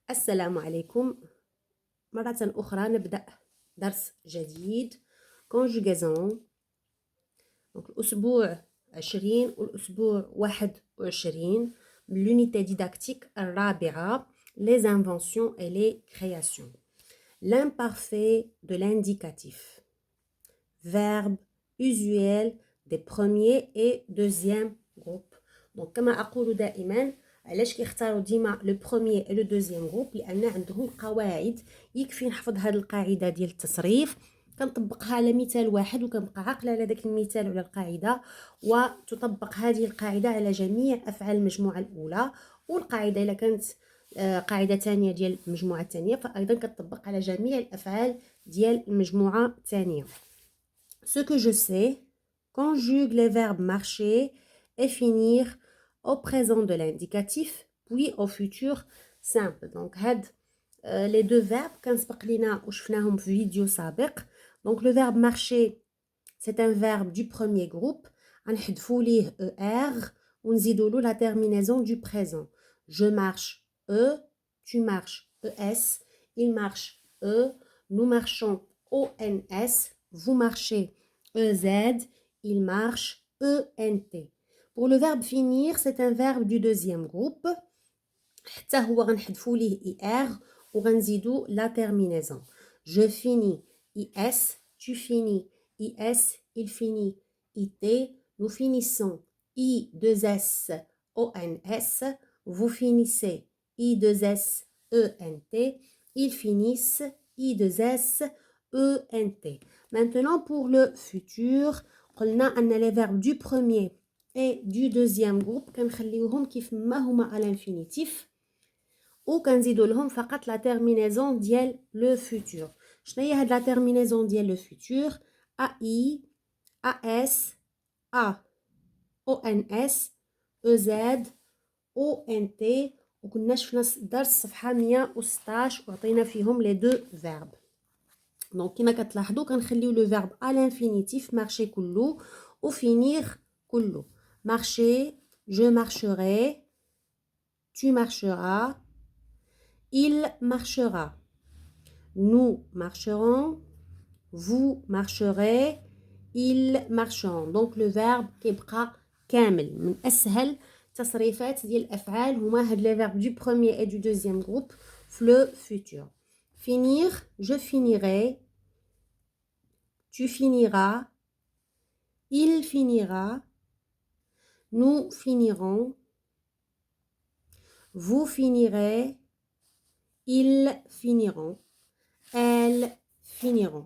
السلام عليكم. مرة أخرى نبدأ درس جديد conjugaison. donc الأسبوع 20 والأسبوع 21 من l'unité didactique الرابعة les inventions et les créations. L'imparfait de l'indicatif. Verbe usuel des premiers et deuxième groupes. donc كما أقول دائما علاش كيختاروا ديما لو بروميير اي لو دوزيام جروب لان عندهم قواعد يكفي نحفظ هذه القاعده ديال التصريف كنطبقها على مثال واحد وكنبقى عاقله على داك المثال وعلى القاعده وتطبق هذه القاعده على جميع افعال المجموعه الاولى والقاعده الا كانت قاعده ثانيه ديال المجموعه الثانيه فايضا كتطبق على جميع الافعال ديال المجموعه الثانيه. Ce que je sais conjugue les verbes marcher et finir au présent de l'indicatif puis au futur simple. donc هاد les deux verbes كنسبق لينا وشفناهم في فيديو سابق. donc le verbe marcher c'est un verbe du premier groupe غنحذفوا ليه er ونزيدوا له la terminaison du présent. je marche e, tu marches es, il marche e, nous marchons ons, vous marchez ez, il marche ent. Pour le verbe finir, c'est un verbe du deuxième groupe. حتى هو غنحذفوا ليه er وغنزيدوا la terminaison. Je finis is, tu finis is, il finit it, nous finissons i2s ons, vous finissez i2s ent, ils finissent i2s ent. Maintenant pour le futur قلنا أن les verbes du premier et du deuxième groupe كنخليوهم كيف ما هما à l'infinitif وكنزيدوا لهم فقط la terminaison ديال le futur. شنو هي هاد la terminaison ديال le futur؟ ai, as, a, ons, ez, ont وكنا شفنا درس صفحة 116 وعطينا فيهم les deux verbes. donc كما كتلاحظوا كنخليو لو verbe à l'infinitif marcher كله و finir كله. marcher, je marcherai, tu marcheras, il marchera, nous marcherons, vous marcherez, ils marcheront. donc le verbe كيبقى كامل. من أسهل تصريفات ديال الأفعال هما هاد les verbes du premier et du deuxième groupe في le futur. finir, je finirai, tu finiras, il finira, nous finirons, vous finirez, ils finiront, elles finiront.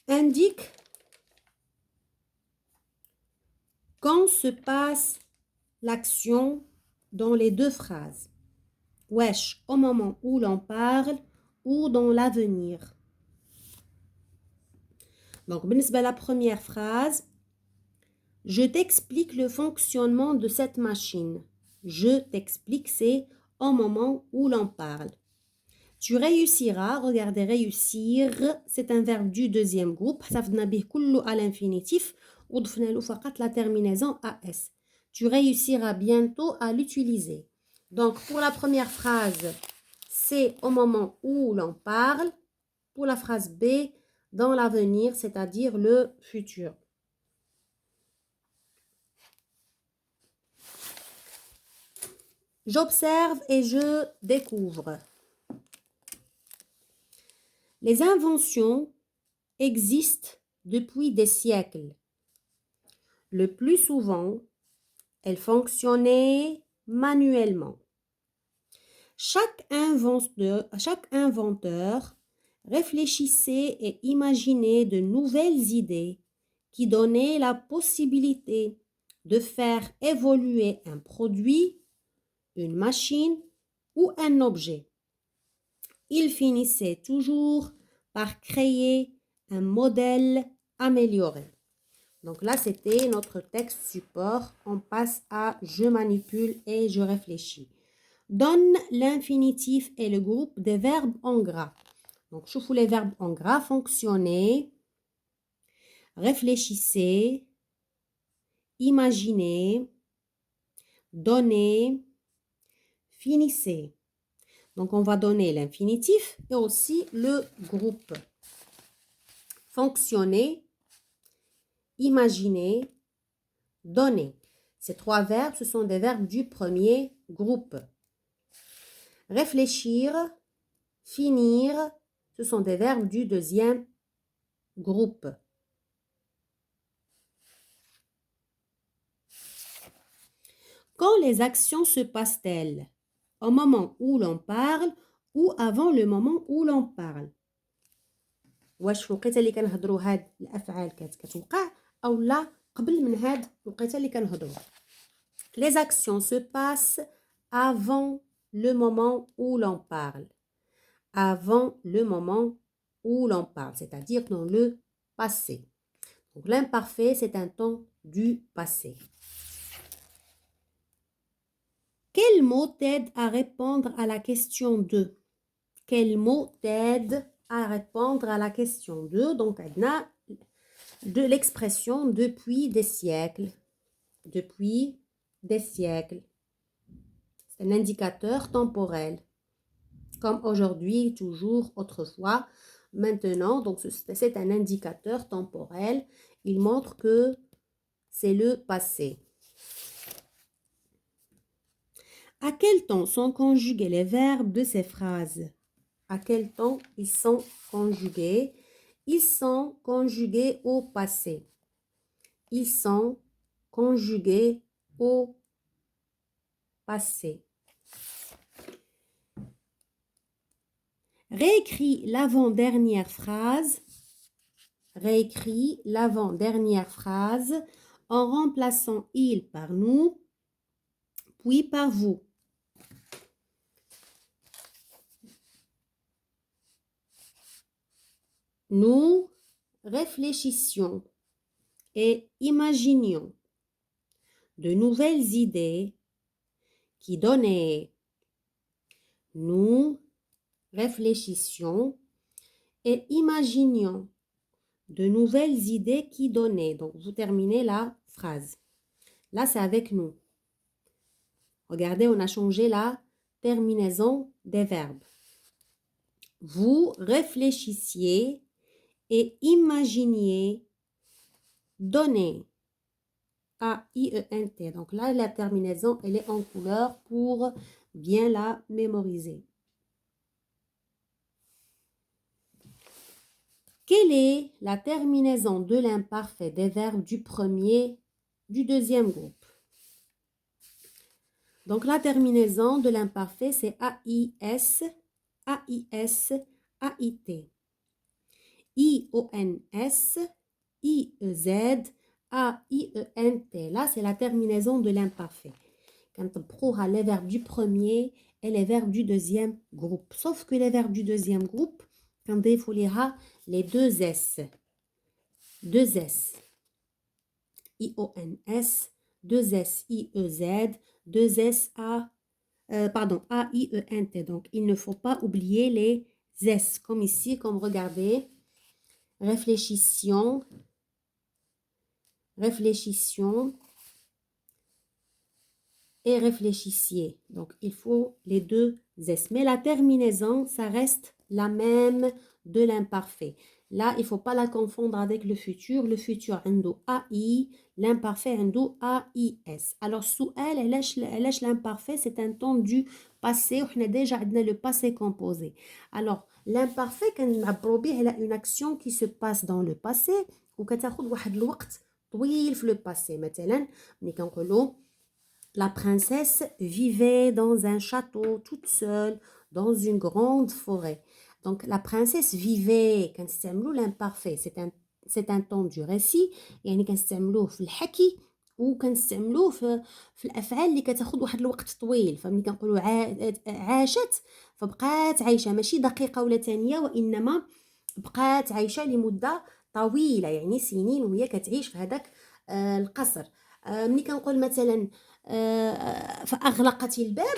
Indique quand se passe l'action dans les deux phrases. wesh au moment où l'on parle ou dans l'avenir. donc بالنسبة la première phrase, je t'explique le fonctionnement de cette machine. je t'explique c'est au moment où l'on parle. tu réussiras, regardez réussir c'est un verbe du deuxième groupe حسبنا به كله à l'infinitif وضفنا له فقط la terminaison as. tu réussiras bientôt à l'utiliser. donc pour la première phrase c'est au moment où l'on parle. pour la phrase B, dans l'avenir, c'est-à-dire le futur. j'observe et je découvre. les inventions existent depuis des siècles. le plus souvent, elles fonctionnaient manuellement. chaque inventeur réfléchissait et imaginait de nouvelles idées qui donnaient la possibilité de faire évoluer un produit, une machine ou un objet. Il finissait toujours par créer un modèle amélioré. donc là c'était notre texte support. on passe à je manipule et je réfléchis. donne l'infinitif et le groupe des verbes en gras. donc شوفوا les verbes en gras. fonctionner, réfléchissez, imaginez, donner, finissez. Donc, on va donner l'infinitif et aussi le groupe. Fonctionner, imaginer, donner. Ces trois verbes, ce sont des verbes du premier groupe. Réfléchir, finir, ce sont des verbes du deuxième groupe. Quand les actions se passent-elles? Au moment où l'on parle ou avant le moment où l'on parle. واش في الوقيته اللي كنهضروا هاد الافعال كتوقع او لا قبل من هاد الوقيته اللي كنهضروا. Les actions se passent avant le moment où l'on parle. Avant le moment où l'on parle, c'est-à-dire dans le passé. Donc l'imparfait, c'est un temps du passé. Quel mot t'aide à répondre à la question 2? Quel mot t'aide à répondre à la question 2? Donc, on a de l'expression depuis des siècles. Depuis des siècles. C'est un indicateur temporel. Comme aujourd'hui, toujours, autrefois, maintenant. Donc, c'est un indicateur temporel. Il montre que c'est le passé. À quel temps sont conjugués les verbes de ces phrases? À quel temps ils sont conjugués? Ils sont conjugués au passé. Ils sont conjugués au passé. Réécris l'avant-dernière phrase. Réécris l'avant-dernière phrase en remplaçant il par nous, puis par vous. Nous réfléchissions et imaginions de nouvelles idées qui donnaient. Nous réfléchissions et imaginions de nouvelles idées qui donnaient. Donc, vous terminez la phrase. Là, c'est avec nous. Regardez, on a changé la terminaison des verbes. Vous réfléchissiez et imaginiez donner. A-I-E-N-T. Donc là, la terminaison, elle est en couleur pour bien la mémoriser. Quelle est la terminaison de l'imparfait des verbes du premier, du deuxième groupe? Donc la terminaison de l'imparfait, c'est A-I-S, A-I-S, A-I-T. I-O-N-S, I-E-Z, A-I-E-N-T. Là, c'est la terminaison de l'imparfait. Quand on prend les verbes du premier et les verbes du deuxième groupe. Sauf que les verbes du deuxième groupe, quand il faut lire les deux S. Deux S. I-O-N-S, deux S, I-E-Z, deux S, A-I-E-N-T. Donc, il ne faut pas oublier les S. Comme ici, comme regardez. Réfléchissions. Réfléchissions. Et réfléchissiez. Donc, il faut les deux S. Mais la terminaison, ça reste la même de l'imparfait. Là, il ne faut pas la confondre avec le futur. Le futur, عنده AI. L'imparfait, عنده AIS. Alors, السؤال, علاش l'imparfait, c'est un temps du passé. On a déjà le passé composé. Alors, l'imparfait, كنعبروا به على une action qui se passe dans le passé وكتاخد واحد الوقت طويل في le passé. مثلا, ملي كنقولوا la princesse vivait dans un château toute seule dans une grande forêt. Donc, la princesse vivait, كنستعملوا l'imparfait, c'est un temps du récit, يعني كنستعملوه في الحكي وكنستعملوه في الافعال اللي كتاخذ واحد الوقت طويل. فملي كنقولوا عاشت فبقات عايشه ماشي دقيقه ولا ثانيه وانما بقات عايشه لمده طويله يعني سنين وهي كتعيش في هذاك القصر. ملي كنقول مثلا فاغلقت الباب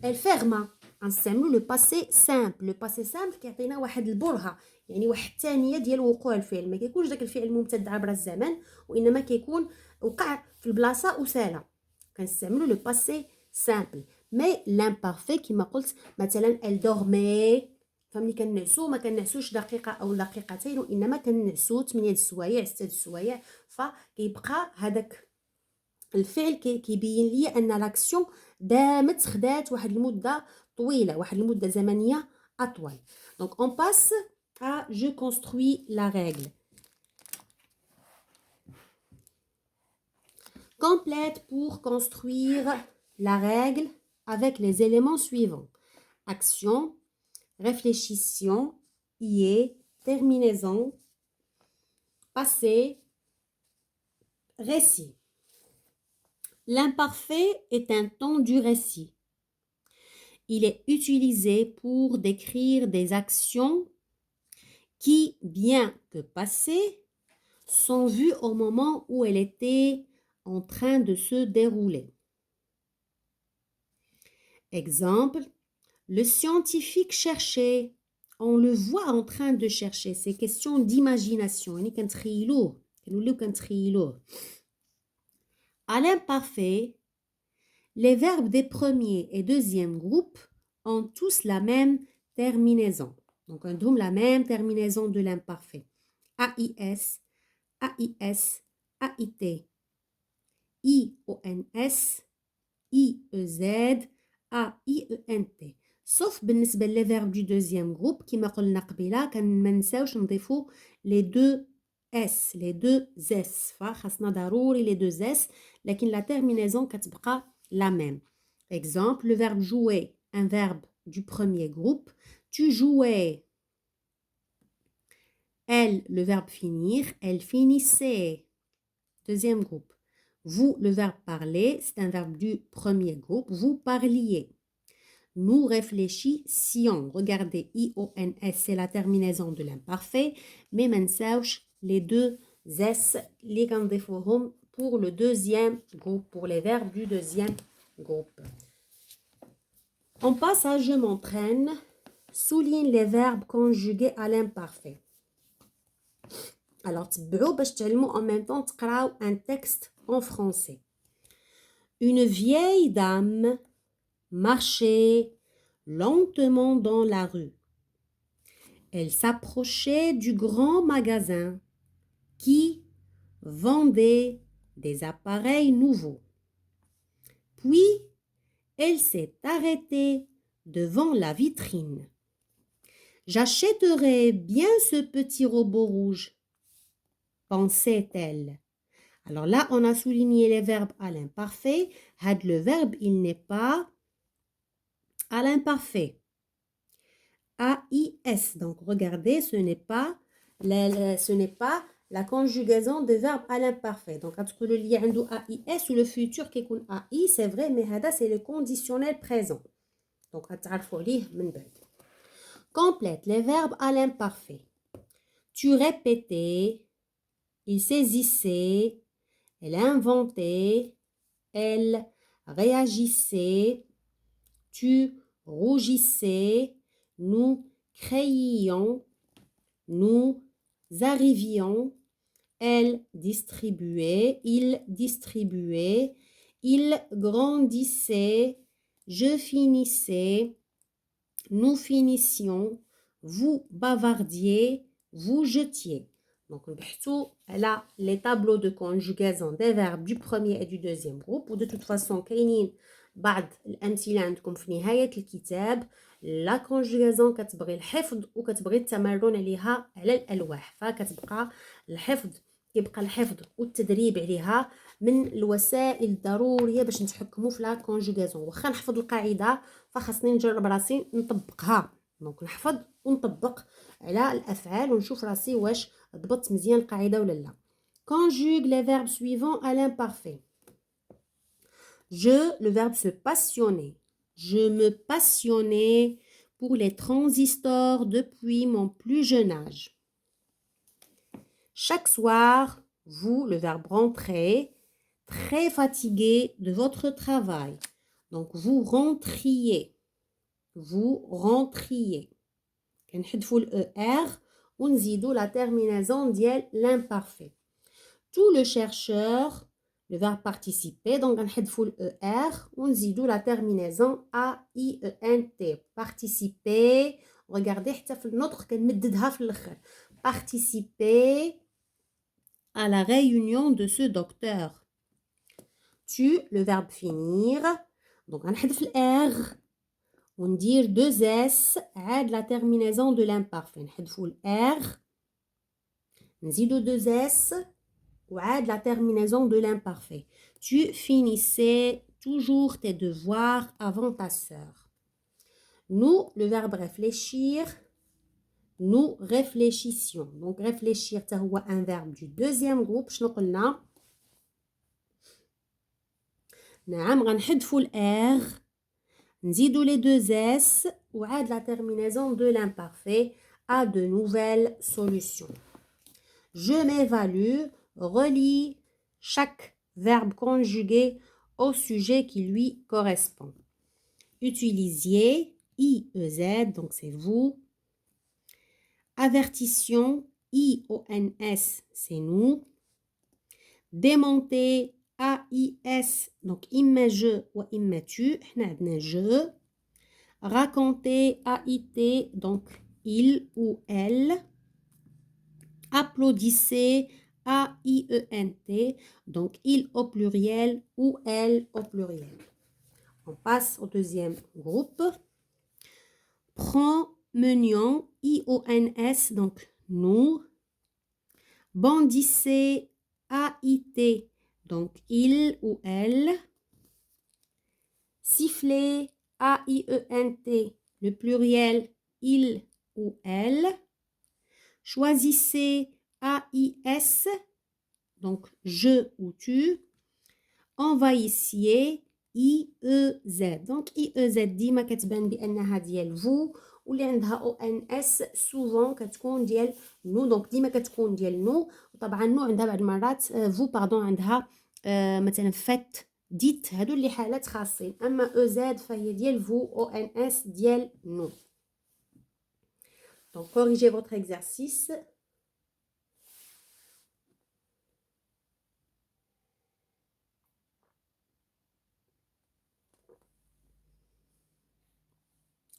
الفيرما غنستعملوا لو باسي سامبل. لو باسي سامبل كيعطينا واحد البرهه يعني واحد الثانيه ديال وقوع الفعل. ما كيكونش داك الفعل ممتد عبر الزمن وانما كيكون وقع في البلاصه وسالا. كنستعملوا لو باسي سامبل. mais l'imparfait كما قلت مثلا elle dormait فملي كنعسو ما كنعسوش دقيقه او دقيقتين وانما كنعسو 8 السوايع 6 السوايع فكيبقى هذاك الفعل كيبين لي ان لاكسيون دامت خدات واحد المده طويله واحد المده زمنيه اطول. Donc on passe à je construis la règle. Complète pour construire la règle avec les éléments suivants. Action, réfléchissons, y est, terminaison, passé, récit. L'imparfait est un temps du récit. Il est utilisé pour décrire des actions qui, bien que passées, sont vues au moment où elles étaient en train de se dérouler. Exemple, le scientifique cherchait. On le voit en train de chercher. C'est question d'imagination. À l'imparfait, les verbes des premiers et deuxième groupes ont tous la même terminaison. Donc, on a la même terminaison de l'imparfait. AIS, AIS, AIT, IONS, IEZ, AIENT. Sauf بالنسبة les verbes du deuxième groupe كما قلنا قبيله ما ننساوش نضيفوا les deux S, les deux S. فخاصنا ضروري les deux S لكن la terminaison كتبقى la même. Exemple, le verbe jouer, un verbe du premier groupe. Tu jouais. Elle, le verbe finir, elle finissait. Deuxième groupe. Vous, le verbe parler, c'est un verbe du premier groupe. Vous parliez. Nous réfléchissions. Regardez, IONS, c'est la terminaison de l'imparfait. Mais mensauch, les deux S, les gandéforum pour le deuxième groupe, pour les verbes du deuxième groupe. On passe à je m'entraîne. Souligne les verbes conjugués à l'imparfait. Alors, تبعوا باش تعلموا en même temps تقراو un texte en français. Une vieille dame marchait lentement dans la rue. Elle s'approchait du grand magasin qui vendait des appareils nouveaux. Puis, elle s'est arrêtée devant la vitrine. J'achèterai bien ce petit robot rouge, pensait-elle. Alors là, on a souligné les verbes à l'imparfait. Had le verbe, il n'est pas à l'imparfait. AIS. Donc, regardez, ce n'est pas la conjugaison de verbe à l'imparfait. Donc, quand le lien AIS ou le futur qui est AI, c'est vrai, mais c'est le conditionnel présent. Donc, complète les verbes à l'imparfait. Tu répétais, il saisissait, elle inventait, elle réagissait, tu rougissais, nous créions, nous arrivions, elle distribuait, il distribuait, il grandissait, je finissais, nous finissions, vous bavardiez, vous jetiez. Donc, là, les tableaux de conjugaison des verbes du premier et du deuxième groupe. De toute façon, كاينين بعض الأمثلة عندكم في نهاية الكتاب. لا كونجوغازون كتبغي الحفظ وكتبغي التمرن عليها على الألواح. فكتبقى الحفظ والتدريب عليها من الوسائل الضرورية باش نتحكموا في لا كونجوغازون. واخا نحفظ القاعدة فخاصني نجرب راسي نطبقها. دونك نحفظ ونطبق على الأفعال ونشوف راسي واش ضبطت مزيان القاعدة ولا لا. Conjugue les verbes suivants à l'imparfait. Je, le verbe se passionner. Je me passionnais pour les transistors depuis mon plus jeune âge. Chaque soir, vous, le verbe rentrer, très fatigué de votre travail. Donc, vous rentriez. Vous rentriez. كنحذفوا le ER ونزيدوا la terminaison ديال l'imparfait. Tout le chercheur le verbe participer. Donc غنحذفوا ال ER ونزيدوا la terminaison AIENT. Participer. Regardez حتى في النطق كنمددها في الآخر. Participer à la réunion de ce docteur. Tu, le verbe finir. Donc غنحذف ال R وندير 2S عاد la terminaison de l'imparfait. نحذفوا ال R نزيدوا 2S وعاد la terminaison de l'imparfait. Tu finissais toujours tes devoirs avant ta sœur. Nous, le verbe réfléchir. Nous réfléchissions. Donc réfléchir c'est un verbe du deuxième groupe. شنو قلنا؟ نعم غنحذفوا ال R نزيدوا les 2S وعاد la terminaison de l'imparfait à de nouvelles solutions. Je m'évalue, relie chaque verbe conjugué au sujet qui lui correspond. Utilisiez, IEZ, donc c'est vous. Avertission, IONS, c'est nous. Démonter, AIS, donc imma je ou imma tu, حنا عندنا je. Raconter, AIT, donc il ou elle. Applaudissez, AIENT, donc il au pluriel ou elle au pluriel. On passe au deuxième groupe. Promenions, IONS, donc nous. Bondissez, AIT, donc il ou elle. Sifflez, AIENT, le pluriel il ou elle. Choisissez, AIS, donc je ou tu. Envahissiez, IEZ. Donc IEZ ديما كتبان بأنها ديال vous واللي عندها ONS souvent كتكون ديال nous. دونك ديما كتكون ديال nous. وطبعا nous عندها بعض المرات vous عندها مثلا فات ديت. هادو اللي حالات خاصين. اما EZ فهي ديال vous ONS ديال nous. Donc corrigez votre exercice.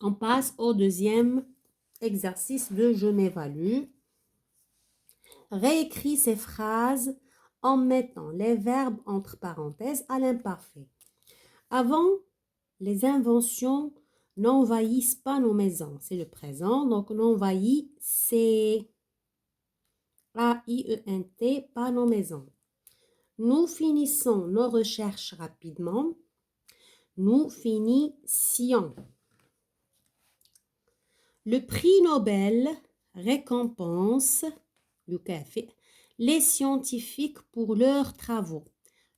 On passe au deuxième exercice de je m'évalue. Réécris ces phrases en mettant les verbes entre parenthèses à l'imparfait. Avant, les inventions n'envahissent pas nos maisons. C'est le présent, donc n'envahit, c'est AIENT, pas nos maisons. Nous finissons nos recherches rapidement. Nous finissions. Le prix Nobel récompense les scientifiques pour leurs travaux.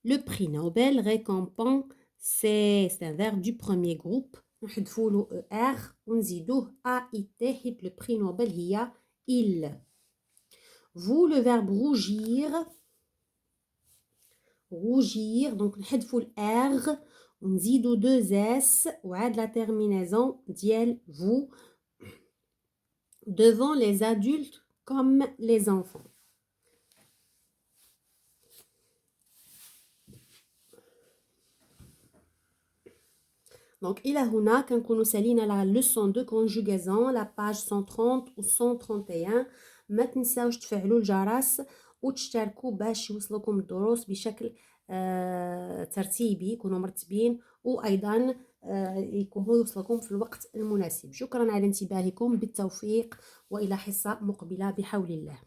Le prix Nobel récompense, c'est un verbe du premier groupe. نحذفوا له ER ونزيدوه AIT حيت le prix Nobel هي il. Vous, le verbe rougir. Rougir, donc نحذفوا ال R ونزيدوا 2S وعاد la terminaison ديال vous. Devant les adultes comme les enfants. Donc إلى هنا كنكونوا سالينا la leçon de conjugaison la page 130 و 131. ما تنساوش تفعلوا الجرس وتشتركوا باش يوصلكم الدروس بشكل ترتيبي يكونوا مرتبين وايضا يكونوا يوصلكم في الوقت المناسب. شكرا على انتباهكم. بالتوفيق والى حصة مقبلة بحول الله.